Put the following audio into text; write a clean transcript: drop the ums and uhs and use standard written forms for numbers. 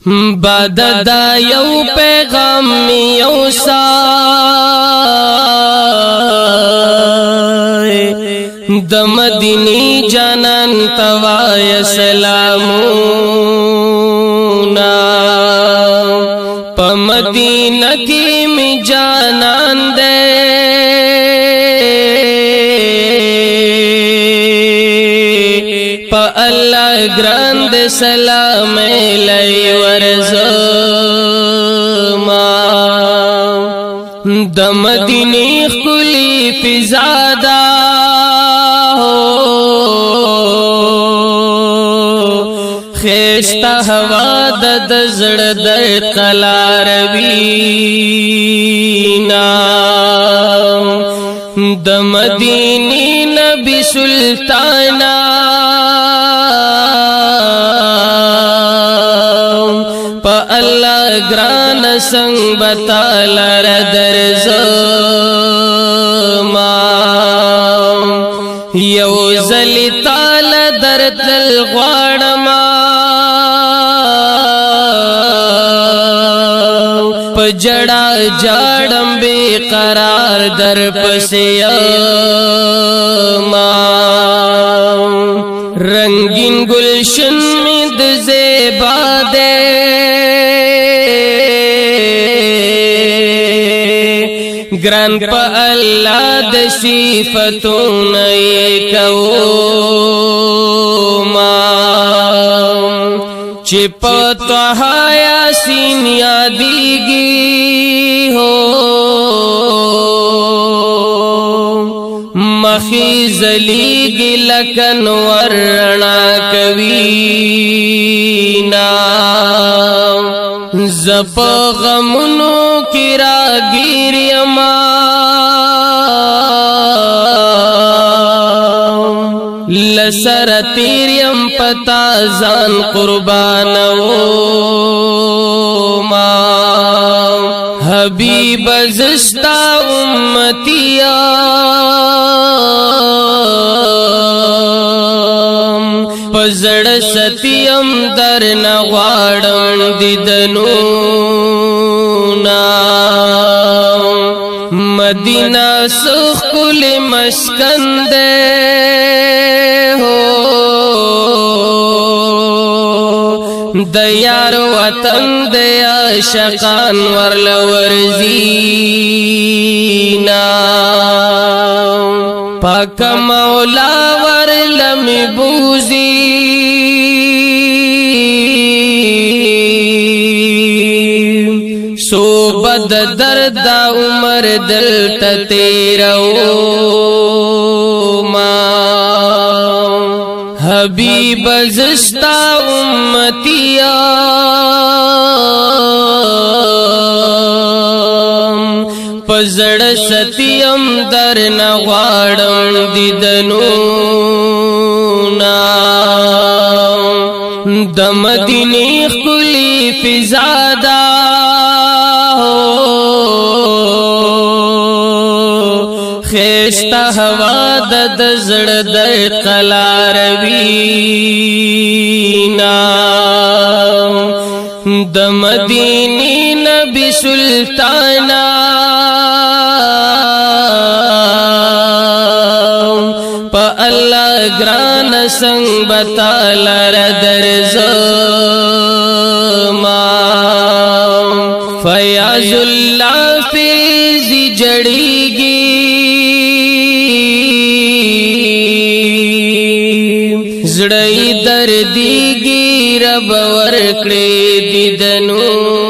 بعد دا یو پیغام یو سای د مدینی جانان توای سلامونا په مدینه کې می جانان دے پا اللہ گراند سلام لئی ورزما د مدینی خلی فزادا خیستا ہوا د زړه د قلار وینا د مدینی نبی سلطانا پا اللہ گران سنگ بطالر درزما یو زلی تال در تل غوارما پا جڑا جاڑم بے قرار در پسیما رنگین گلشن میں دزیبا دے گران پا اللہ د صفتون ایکوما چی پا توہا یاسین یادیگی ہو مخی زلیگی لکن ورنا کوینا زپ غمونو کی راگیر یما لسر تیریم پتا زان قربانو ما حبیب زستا امتیا پزړ ستیم در نغواړم دیدنو نا مدینہ سخل مسکن دے ہو د یار وطن دے عاشقان ورلورزینا پاک مولا ورلمی بوزی صوبت درد عمر دل تیرو ما حبیب زستا امتیا پزړ ستیم در نغواړم دیدنو نا د مدینی خلی فزادا خیستا ہوا د زړه د قلار وینا د مدینی نبی سلطانا پا اللہ گران سنگ بطالر درزما فیاض اللہ فیضی جڑیگی زړی دردیږي رب ورکړې دیدنو